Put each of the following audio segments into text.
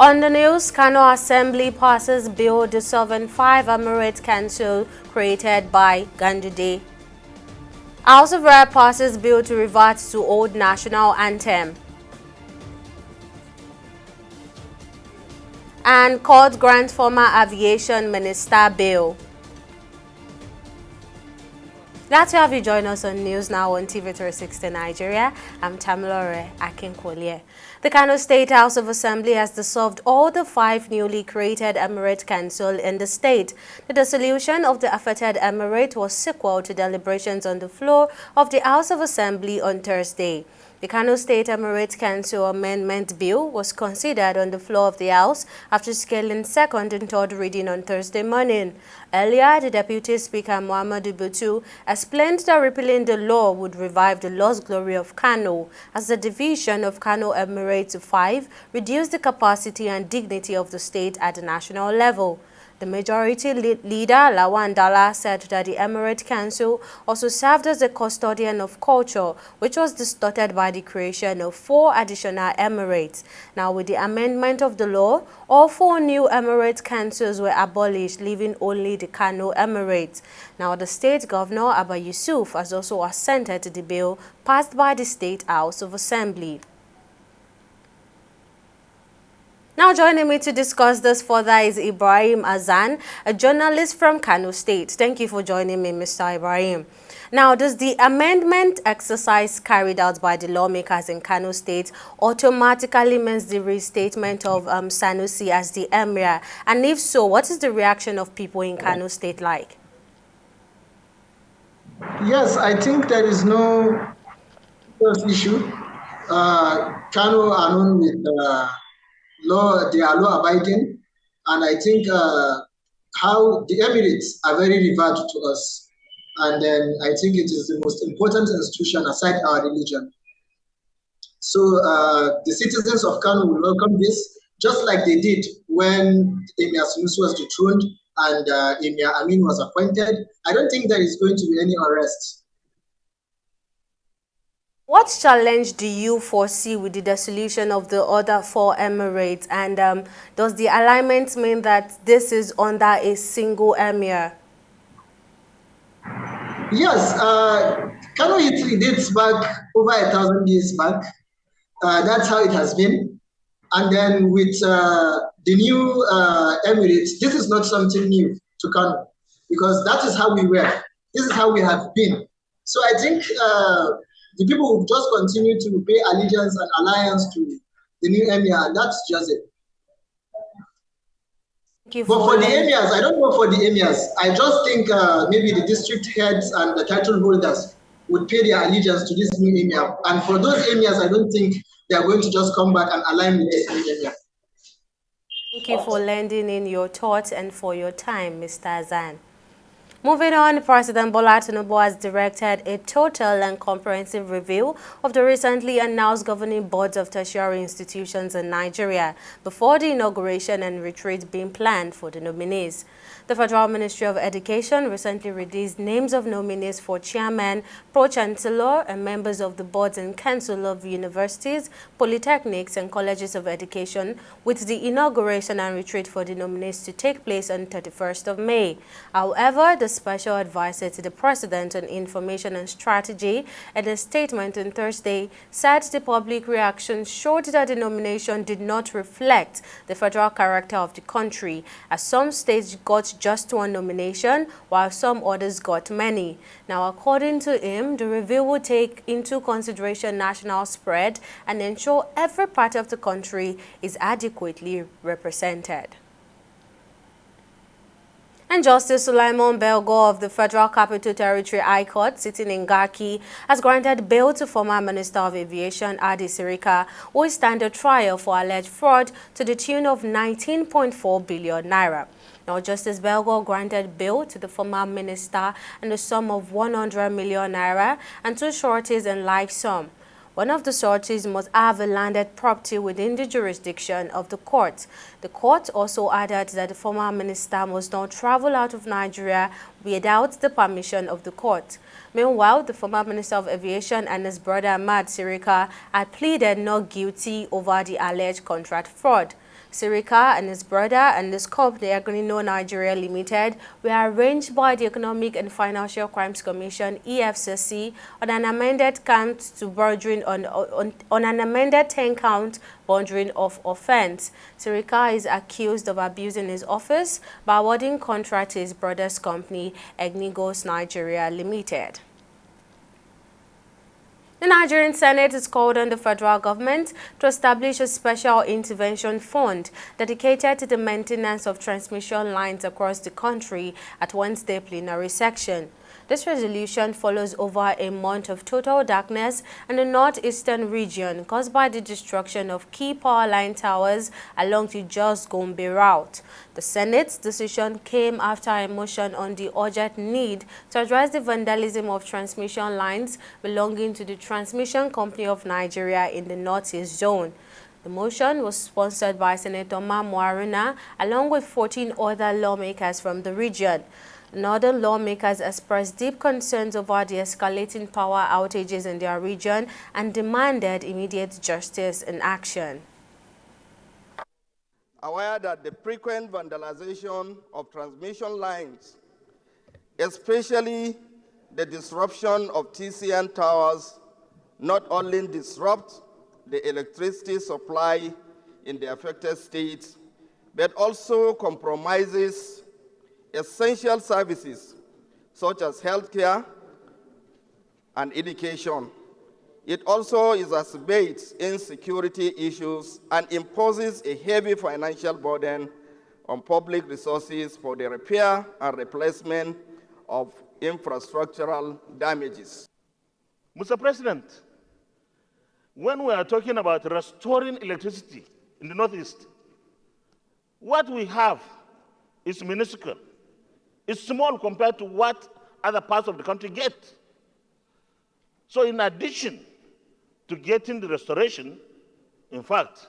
On the news, Kano Assembly passes bill dissolving 5 Emirate Council created by Ganduje. House of Rep passes bill to revert to old national anthem. And court grants former aviation minister bail. Glad to have you join us on News Now on TV360 Nigeria. I'm Tamilore Akinkwolye. The Kano State House of Assembly has dissolved all the 5 newly created Emirate Council in the state. The dissolution of the affected emirate was sequel to deliberations on the floor of the House of Assembly on Thursday. The Kano State Emirate Council Amendment Bill was considered on the floor of the House after scaling second and third reading on Thursday morning. Earlier, the Deputy Speaker Muhammadu Butu explained that repealing the law would revive the lost glory of Kano, as the division of Kano Emirate to 5 reduced the capacity and dignity of the state at the national level. The majority leader, Lawan Dalla, said that the Emirate Council also served as a custodian of culture, which was distorted by the creation of 4 additional emirates. Now, with the amendment of the law, all 4 new Emirate Councils were abolished, leaving only the Kano Emirate. Now, the state governor, Abba Yusuf, has also assented to the bill passed by the State House of Assembly. Now joining me to discuss this further is Ibrahim Azan, a journalist from Kano State. Thank you for joining me, Mr. Ibrahim. Now, does the amendment exercise carried out by the lawmakers in Kano State automatically means the restatement of Sanusi as the emir? And if so, what is the reaction of people in Kano State like? Yes, I think there is no issue. Kano are known with law, they are law abiding, and I think how the Emirates are very revered to us, and then I think it is the most important institution aside our religion. So the citizens of Kano will welcome this, just like they did when Emir Sanusi was dethroned and Emir Amin was appointed. I don't think there is going to be any unrest. What challenge do you foresee with the dissolution of the other 4 emirates, and does the alignment mean that this is under a single emir? Yes, Kano it dates back over 1,000 years back. That's how it has been. And then with the new emirates, this is not something new to Kano, because that is how we were. This is how we have been. So I think the people will just continue to pay allegiance and alliance to the new emir, and that's just it. But for the emirs, I don't know for the emirs. I just think maybe the district heads and the title holders would pay their allegiance to this new emir. And for those emirs, I don't think they are going to just come back and align with this new emir. Thank you for lending in your thoughts and for your time, Mr. Azan. Moving on, President Bola Tinubu has directed a total and comprehensive review of the recently announced governing boards of tertiary institutions in Nigeria before the inauguration and retreat being planned for the nominees. The Federal Ministry of Education recently released names of nominees for chairman, pro-chancellor, and members of the boards and council of universities, polytechnics, and colleges of education, with the inauguration and retreat for the nominees to take place on 31st of May. However, the special advisor to the President on Information and Strategy, in a statement on Thursday, said the public reaction showed that the nomination did not reflect the federal character of the country, as some states got just 1 nomination, while some others got many. Now, according to him, the review will take into consideration national spread and ensure every part of the country is adequately represented. And Justice Sulaiman Belgo of the Federal Capital Territory High Court, sitting in Garki, has granted bail to former Minister of Aviation Adi Sirika, who is under trial for alleged fraud to the tune of 19.4 billion naira. Now, Justice Belgo granted bail to the former minister in the sum of 100 million naira and 2 sureties in life sum. One of the sureties must have a landed property within the jurisdiction of the court. The court also added that the former minister must not travel out of Nigeria without the permission of the court. Meanwhile, the former Minister of Aviation and his brother Ahmad Sirika had pleaded not guilty over the alleged contract fraud. Sirika and his brother and his company, Agnino Nigeria Limited, were arraigned by the Economic and Financial Crimes Commission (EFCC) on an amended count to bordering on an amended 10-count bordering of offense. Sirika is accused of abusing his office by awarding contract to his brother's company, Agnigos Nigeria Limited. The Nigerian Senate has called on the federal government to establish a special intervention fund dedicated to the maintenance of transmission lines across the country at Wednesday plenary section. This resolution follows over a month of total darkness in the northeastern region caused by the destruction of key power line towers along the Jos Gombe route. The Senate's decision came after a motion on the urgent need to address the vandalism of transmission lines belonging to the Transmission Company of Nigeria in the Northeast Zone. The motion was sponsored by Senator Mamu Aruna along with 14 other lawmakers from the region. Northern lawmakers expressed deep concerns over the escalating power outages in their region and demanded immediate justice and action. Aware that the frequent vandalization of transmission lines, especially the disruption of TCN towers, not only disrupt the electricity supply in the affected states, but also compromises essential services such as healthcare and education. It also exacerbates insecurity issues and imposes a heavy financial burden on public resources for the repair and replacement of infrastructural damages. Mr. President, when we are talking about restoring electricity in the Northeast, what we have is minuscule. It's small compared to what other parts of the country get. So in addition to getting the restoration, in fact,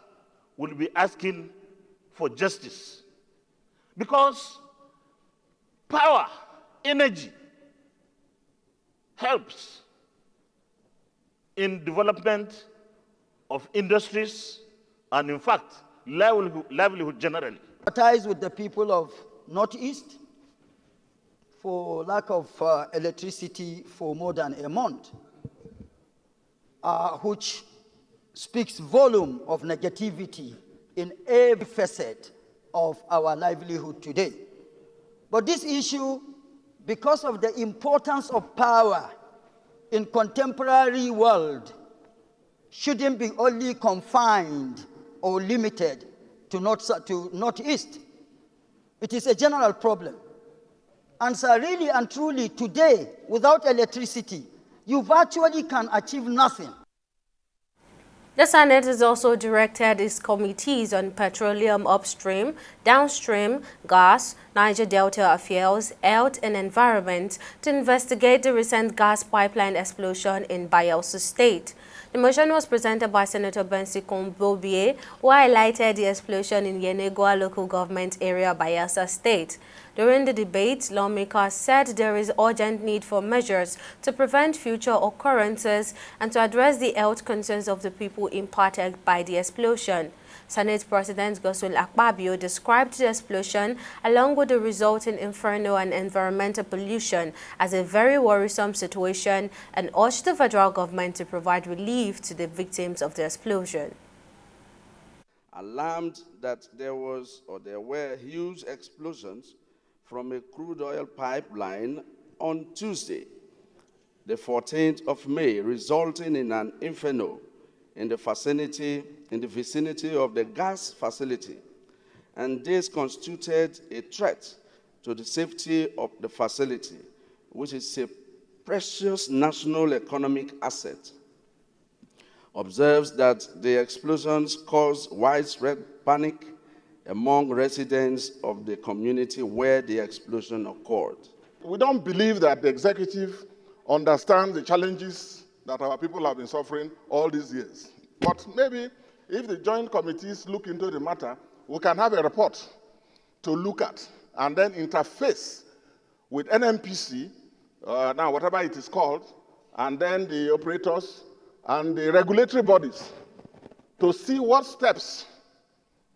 we'll be asking for justice. Because power, energy, helps in development of industries and, in fact, livelihood generally. Sympathize with the people of Northeast for lack of electricity for more than a month, which speaks volume of negativity in every facet of our livelihood today. But this issue, because of the importance of power in contemporary world, shouldn't be only confined or limited to Northeast. It is a general problem. And so really and truly today, without electricity, you virtually can achieve nothing. The Senate has also directed its committees on petroleum upstream, downstream, gas, Niger Delta affairs, health and environment to investigate the recent gas pipeline explosion in Bayelsa State. The motion was presented by Senator Bensi Kombobie, who highlighted the explosion in Yenegoa local government area, Bayelsa State. During the debate, lawmakers said there is urgent need for measures to prevent future occurrences and to address the health concerns of the people impacted by the explosion. Senate President Godswill Akpabio described the explosion along with the resulting inferno and environmental pollution as a very worrisome situation and urged the federal government to provide relief to the victims of the explosion. Alarmed that there were huge explosions from a crude oil pipeline on Tuesday, the 14th of May, resulting in an inferno in the vicinity of the gas facility, and this constituted a threat to the safety of the facility, which is a precious national economic asset. Observes that the explosions caused widespread panic among residents of the community where the explosion occurred. We don't believe that the executive understands the challenges that our people have been suffering all these years. But maybe if the joint committees look into the matter, we can have a report to look at and then interface with NNPC, now whatever it is called, and then the operators and the regulatory bodies to see what steps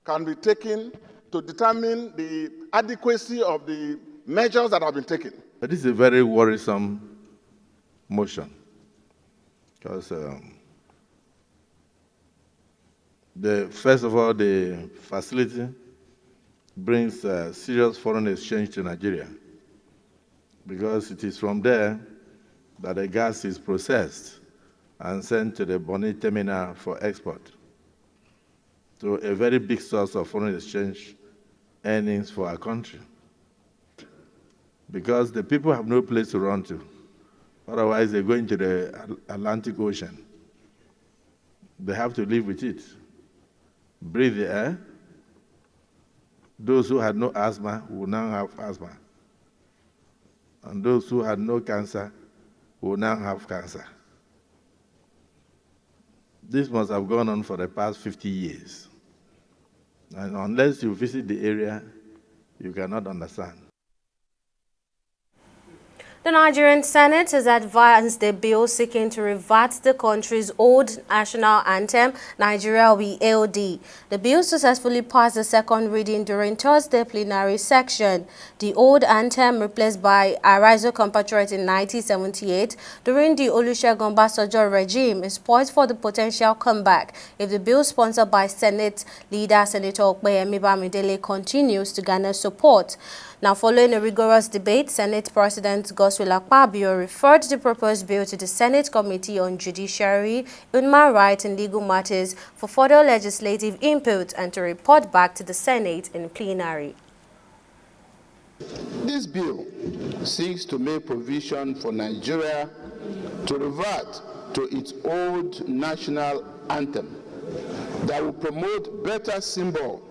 can be taken to determine the adequacy of the measures that have been taken. But this is a very worrisome motion because first of all, the facility brings serious foreign exchange to Nigeria because it is from there that the gas is processed and sent to the Bonny terminal for export. So a very big source of foreign exchange earnings for our country. Because the people have no place to run to. Otherwise, they go into the Atlantic Ocean. They have to live with it, breathe the air. Those who had no asthma will now have asthma. And those who had no cancer will now have cancer. This must have gone on for the past 50 years. And unless you visit the area, you cannot understand. The Nigerian Senate has advanced a bill seeking to revert the country's old national anthem, Nigeria We Hail Thee. The bill successfully passed the second reading during Thursday plenary section. The old anthem, replaced by Arizo Compatriot in 1978 during the Olusegun Obasanjo regime, is poised for the potential comeback if the bill sponsored by Senate leader Senator Okpeyemi Bamidele continues to garner support. Now, following a rigorous debate, Senate President Godswill Akpabio referred the proposed bill to the Senate Committee on Judiciary, Human Rights and Legal Matters for further legislative input and to report back to the Senate in plenary. This bill seeks to make provision for Nigeria to revert to its old national anthem that will promote better symbol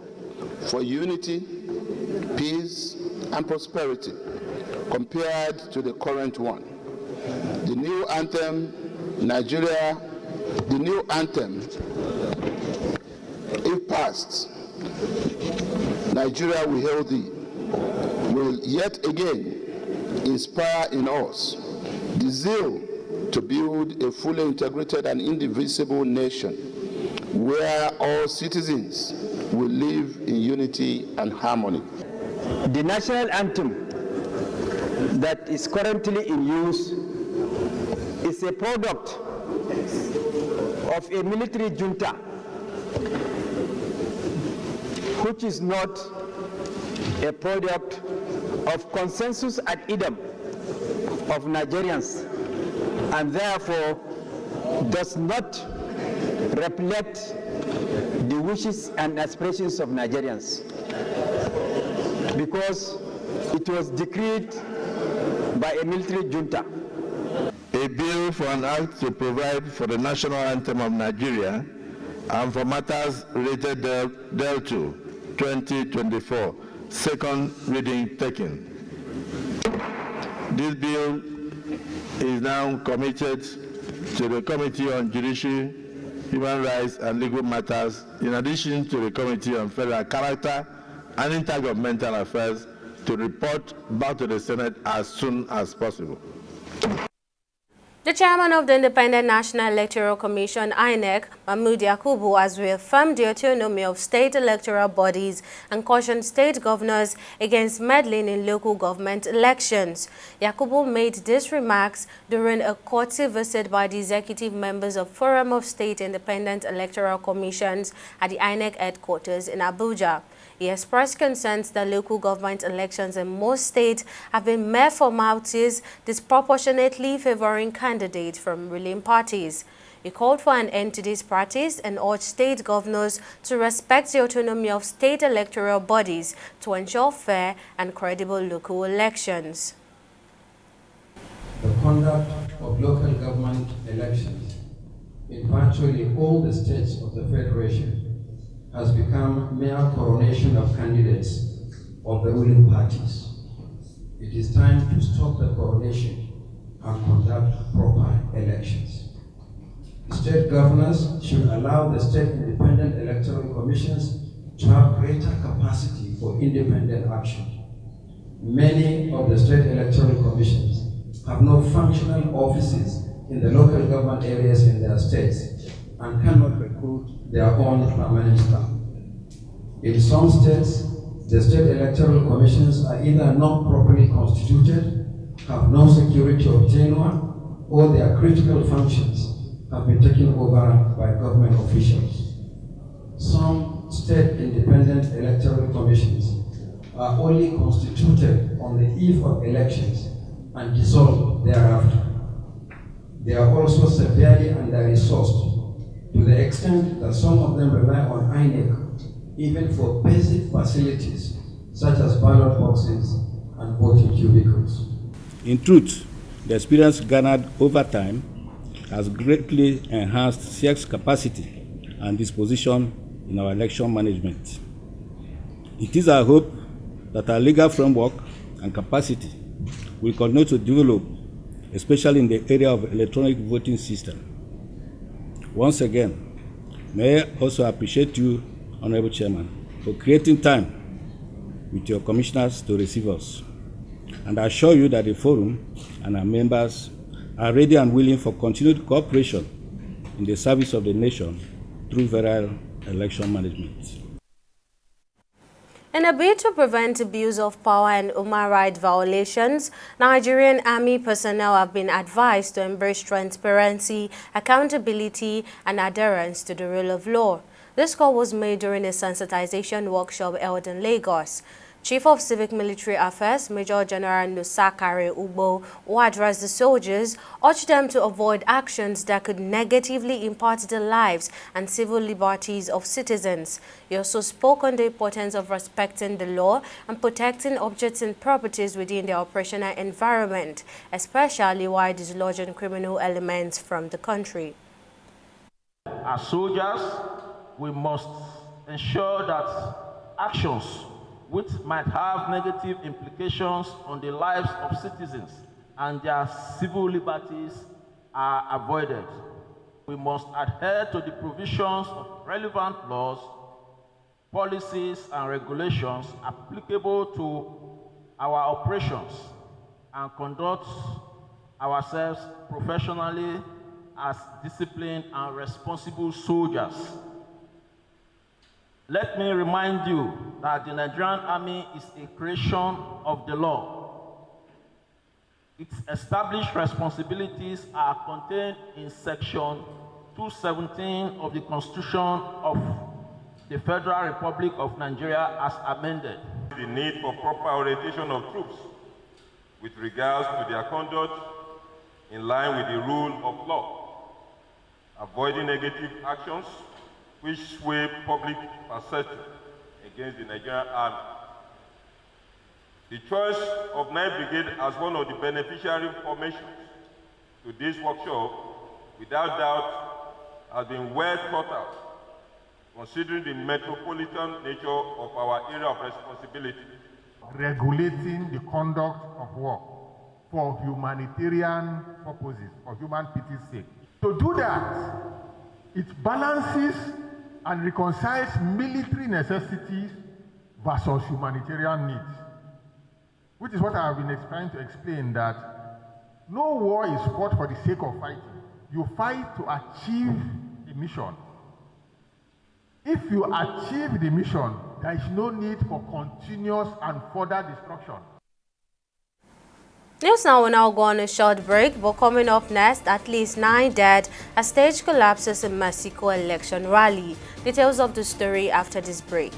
for unity, peace, and prosperity compared to the current one. The new anthem, if passed, Nigeria We Hail Thee, will yet again inspire in us the zeal to build a fully integrated and indivisible nation where all citizens will live in unity and harmony. The national anthem that is currently in use is a product of a military junta, which is not a product of consensus ad idem of Nigerians, and therefore does not reflect the wishes and aspirations of Nigerians, because it was decreed by a military junta. A bill for an act to provide for the national anthem of Nigeria and for matters related thereto, 2024, second reading taken. This bill is now committed to the Committee on Judiciary, Human Rights and Legal Matters, in addition to the Committee on Federal Character and Intergovernmental Affairs, to report back to the Senate as soon as possible. The chairman of the Independent National Electoral Commission, INEC, Mahmood Yakubu, has reaffirmed the autonomy of state electoral bodies and cautioned state governors against meddling in local government elections. Yakubu made these remarks during a courtesy visit by the executive members of Forum of State Independent Electoral Commissions at the INEC headquarters in Abuja. He expressed concerns that local government elections in most states have been mere formalities, disproportionately favoring candidates from ruling parties. He called for an end to this practice and urged state governors to respect the autonomy of state electoral bodies to ensure fair and credible local elections. The conduct of local government elections in virtually all the states of the Federation has become mere coronation of candidates of the ruling parties. It is time to stop the coronation and conduct proper elections. State governors should allow the state independent electoral commissions to have greater capacity for independent action. Many of the state electoral commissions have no functional offices in the local government areas in their states and cannot recruit their own permanent staff. In some states, the state electoral commissions are either not properly constituted, have no security of tenure, or their critical functions have been taken over by government officials. Some state independent electoral commissions are only constituted on the eve of elections and dissolved thereafter. They are also severely under-resourced to the extent that some of them rely on INEC even for basic facilities such as ballot boxes and voting cubicles. In truth, the experience garnered over time has greatly enhanced CEC's capacity and disposition in our election management. It is our hope that our legal framework and capacity will continue to develop, especially in the area of electronic voting system. Once again, may I also appreciate you, Honorable Chairman, for creating time with your commissioners to receive us. And I assure you that the forum and our members are ready and willing for continued cooperation in the service of the nation through virile election management. In a bid to prevent abuse of power and human rights violations, Nigerian Army personnel have been advised to embrace transparency, accountability, and adherence to the rule of law. This call was made during a sensitization workshop held in Lagos. Chief of Civic Military Affairs, Major General Nusakare Ugbo, who addressed the soldiers, urged them to avoid actions that could negatively impact the lives and civil liberties of citizens. He also spoke on the importance of respecting the law and protecting objects and properties within the operational environment, especially while dislodging criminal elements from the country. As soldiers, we must ensure that actions which might have negative implications on the lives of citizens and their civil liberties are avoided. We must adhere to the provisions of relevant laws, policies, and regulations applicable to our operations and conduct ourselves professionally as disciplined and responsible soldiers. Let me remind you that the Nigerian Army is a creation of the law. Its established responsibilities are contained in Section 217 of the Constitution of the Federal Republic of Nigeria as amended. The need for proper orientation of troops with regards to their conduct in line with the rule of law, avoiding negative actions which sway public perception against the Nigerian Army. The choice of 9th Brigade as one of the beneficiary formations to this workshop, without doubt, has been well thought out, considering the metropolitan nature of our area of responsibility. Regulating the conduct of war for humanitarian purposes, for human pity's sake. To do that, it balances and reconciles military necessities versus humanitarian needs, which is what I have been trying to explain, that no war is fought for the sake of fighting. You fight to achieve the mission. If you achieve the mission, there is no need for continuous and further destruction. News Now will now go on a short break, but coming up next, at least 9 dead as stage collapses in Mexico election rally. Details of the story after this break.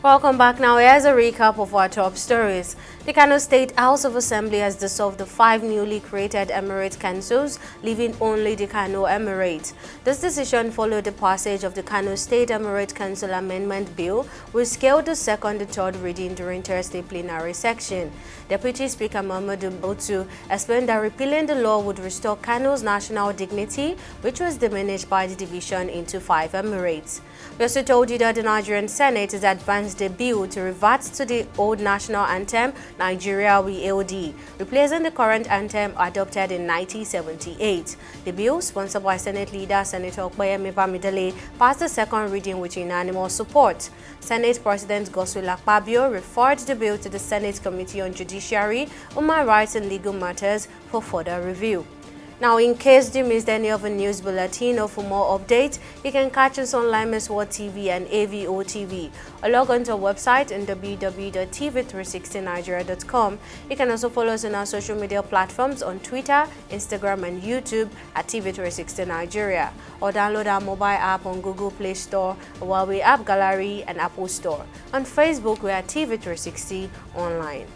Welcome back. Now, here's a recap of our top stories. The Kano State House of Assembly has dissolved the 5 newly created Emirate councils, leaving only the Kano Emirate. This decision followed the passage of the Kano State Emirate Council Amendment Bill, which scaled the second and third reading during Thursday plenary section. Deputy Speaker Mamadou Botu explained that repealing the law would restore Kano's national dignity, which was diminished by the division into 5 Emirates. We also told you that the Nigerian Senate has advanced the bill to revert to the old national anthem, Nigeria We Hail Thee, replacing the current anthem adopted in 1978. The bill, sponsored by Senate leader Senator Okoyemi Bamidele, passed the second reading with unanimous support. Senate President Godswill Akpabio referred the bill to the Senate Committee on Judiciary, Human Rights and Legal Matters for further review. Now, in case you missed any of the news bulletin or for more updates, you can catch us on Limeless World TV and AVO TV, or log on to our website on www.tv360nigeria.com. You can also follow us on our social media platforms on Twitter, Instagram, and YouTube at TV360 Nigeria, or download our mobile app on Google Play Store, Huawei App Gallery, and Apple Store. On Facebook, we are TV360 Online.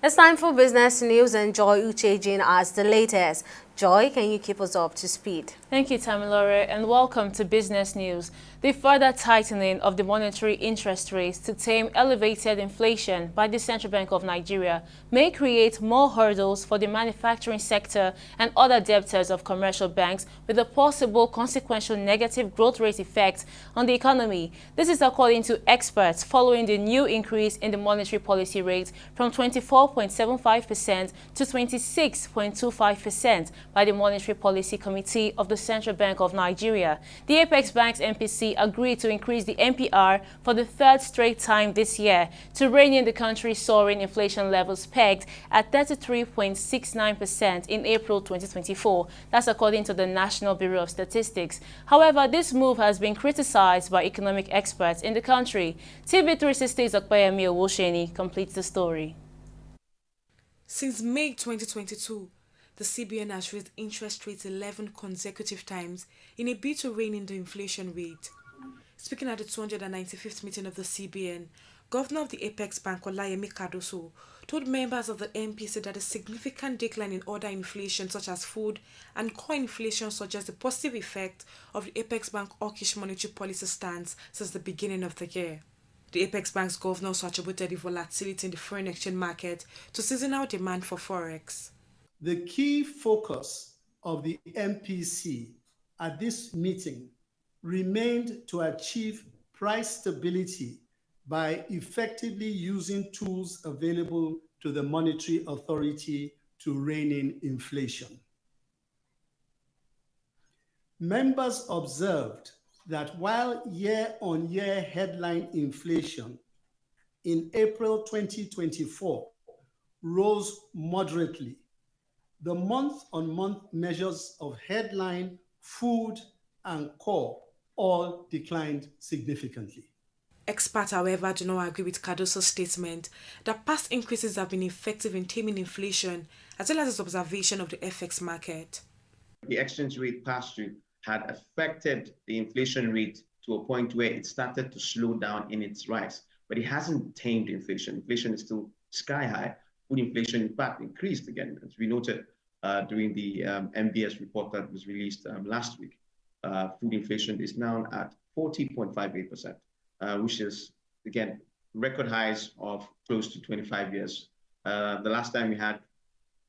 It's time for business news, and Joy Uchejin has the latest. Joy, can you keep us up to speed? Thank you, Tamilore, and welcome to Business News. The further tightening of the monetary interest rates to tame elevated inflation by the Central Bank of Nigeria may create more hurdles for the manufacturing sector and other debtors of commercial banks, with a possible consequential negative growth rate effect on the economy. This is according to experts following the new increase in the monetary policy rate from 24.75% to 26.25% by the Monetary Policy Committee of the Central Bank of Nigeria. The Apex Bank's MPC agreed to increase the MPR for the third straight time this year to rein in the country's soaring inflation levels pegged at 33.69% in April 2024. That's according to the National Bureau of Statistics. However, this move has been criticized by economic experts in the country. TV360's Okpeyemi Owosheni completes the story. Since May 2022, the CBN has raised interest rates 11 consecutive times in a bid to rein in the inflation rate. Speaking at the 295th meeting of the CBN, Governor of the Apex Bank, Olayemi Cardoso, told members of the MPC that a significant decline in other inflation such as food and core inflation suggests the positive effect of the Apex Bank hawkish monetary policy stance since the beginning of the year. The Apex Bank's governor also attributed the volatility in the foreign exchange market to seasonal demand for forex. The key focus of the MPC at this meeting remained to achieve price stability by effectively using tools available to the Monetary Authority to rein in inflation. Members observed that while year-on-year headline inflation in April 2024 rose moderately, the month-on-month measures of headline, food, and core all declined significantly. Experts, however, do not agree with Cardoso's statement that past increases have been effective in taming inflation, as well as his observation of the FX market. The exchange rate pass-through had affected the inflation rate to a point where it started to slow down in its rise, but it hasn't tamed inflation. Inflation is still sky high. Food inflation, in fact, increased again, as we noted during the MBS report that was released last week. Food inflation is now at 40.58%, which is, again, record highs of close to 25 years. The last time we had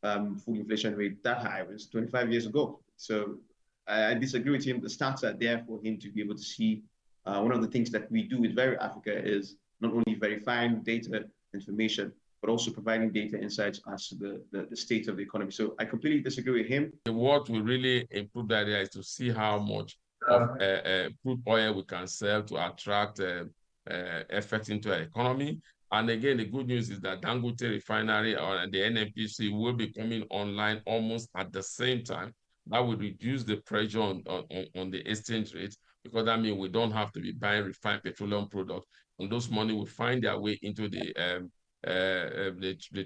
food inflation rate that high was 25 years ago. So I disagree with him. The stats are there for him to be able to see. One of the things that we do with Very Africa is not only verifying data information, but also providing data insights as to the state of the economy. So I completely disagree with him. What will really improve the idea is to see how much of crude oil we can sell to attract effect into the economy. And again, the good news is that Dangote Refinery and the NNPC will be coming online almost at the same time. That will reduce the pressure on the exchange rate, because that means we don't have to be buying refined petroleum products, and those money will find their way into the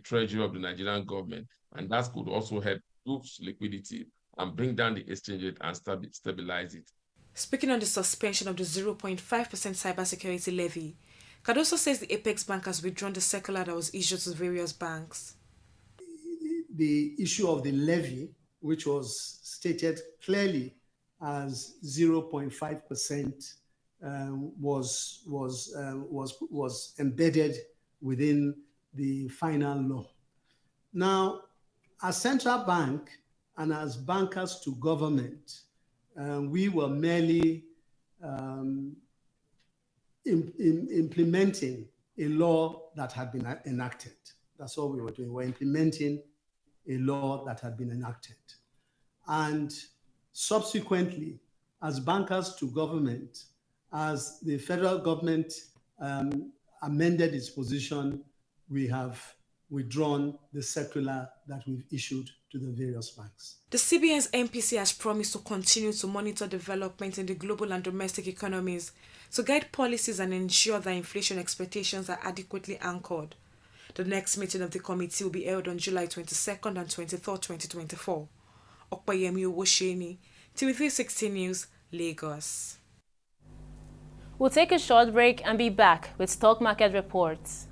treasury of the Nigerian government, and that could also help boost liquidity and bring down the exchange rate and stabilize it. Speaking on the suspension of the 0.5% cybersecurity levy, Cardoso says the Apex Bank has withdrawn the circular that was issued to various banks. The issue of the levy, which was stated clearly as 0.5%, was embedded within the final law. Now, as central bank and as bankers to government, we were merely implementing a law that had been enacted. That's all we were doing. We're implementing a law that had been enacted. And subsequently, as bankers to government, as the federal government amended its position, we have withdrawn the circular that we've issued to the various banks. The CBN's MPC has promised to continue to monitor development in the global and domestic economies to guide policies and ensure that inflation expectations are adequately anchored. The next meeting of the committee will be held on July 22nd and 23rd, 2024. Okpayemi Owosheni, TV360 News, Lagos. We'll take a short break and be back with stock market reports.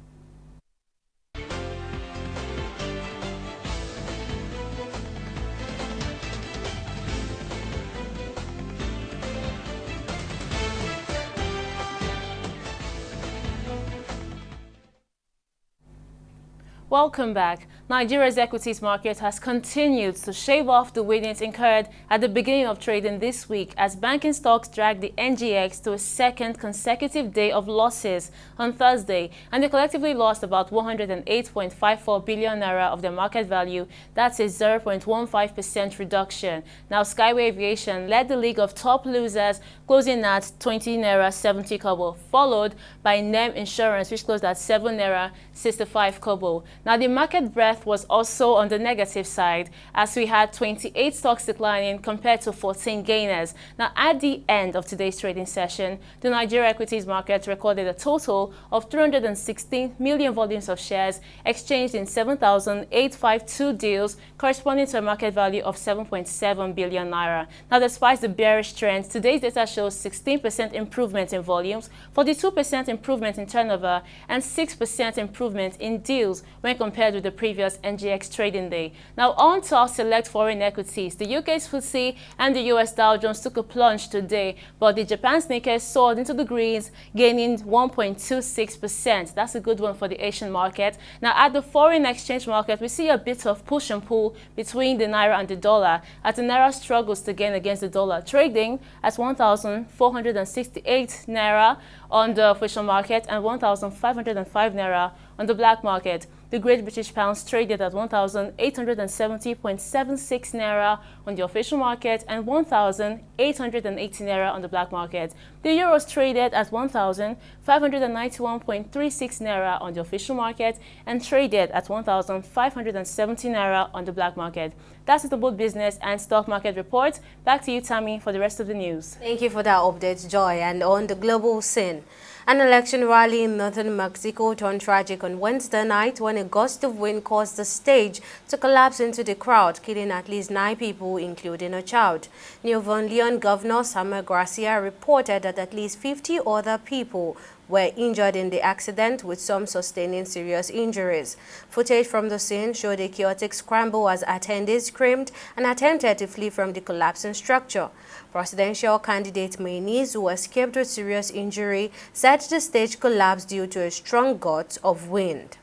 Welcome back. Nigeria's equities market has continued to shave off the winnings incurred at the beginning of trading this week as banking stocks dragged the NGX to a second consecutive day of losses on Thursday, and they collectively lost about 108.54 billion naira of their market value. That's a 0.15% reduction. Now, Skyway Aviation led the league of top losers, closing at 20 naira 70 kobo, followed by NEM Insurance, which closed at 7 naira 65 kobo. Now, the market breadth was also on the negative side, as we had 28 stocks declining compared to 14 gainers. Now, at the end of today's trading session, the Nigeria equities market recorded a total of 316 million volumes of shares exchanged in 7,852 deals, corresponding to a market value of 7.7 billion naira. Now, despite the bearish trend, today's data shows 16% improvement in volumes, 42% improvement in turnover, and 6% improvement in deals when compared with the previous NGX trading day. Now, on to our select foreign equities. The UK's FTSE and the US Dow Jones took a plunge today, but the Japan's Nikkei soared into the greens, gaining 1.26%. That's a good one for the Asian market. Now, at the foreign exchange market, we see a bit of push and pull between the Naira and the dollar, as the Naira struggles to gain against the dollar, trading at 1,468 Naira on the official market and 1,505 Naira on the black market. The Great British Pounds traded at 1,870.76 Naira on the official market and 1,880 Naira on the black market. The Euros traded at 1,591.36 Naira on the official market and traded at 1,570 Naira on the black market. That's it about business and stock market report. Back to you, Tammy, for the rest of the news. Thank you for that update, Joy. And on the global scene, an election rally in northern Mexico turned tragic on Wednesday night when a gust of wind caused the stage to collapse into the crowd, killing at least 9 people, including a child. Nuevo Leon Governor Samuel Garcia reported that at least 50 other people were injured in the accident, with some sustaining serious injuries. Footage from the scene showed a chaotic scramble as attendees screamed and attempted to flee from the collapsing structure. Presidential candidate Mayniz, who escaped with serious injury, said the stage collapsed due to a strong gust of wind.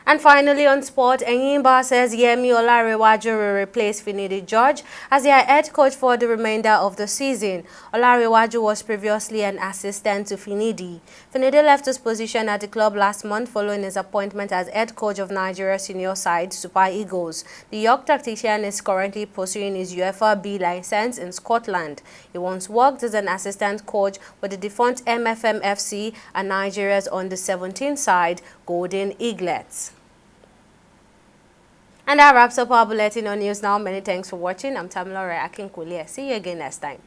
And finally on sport, Enyimba says Yemi Olarewaju will replace Finidi George as their head coach for the remainder of the season. Olarewaju was previously an assistant to Finidi. Finidi left his position at the club last month following his appointment as head coach of Nigeria's senior side, Super Eagles. The young tactician is currently pursuing his UEFA B license in Scotland. He once worked as an assistant coach with the defunct MFM FC and Nigeria's under-17 side, Golden Eaglets. And that wraps up our bulletin on News Now. Many thanks for watching. I'm Tamilore Akinkulie. See you again next time.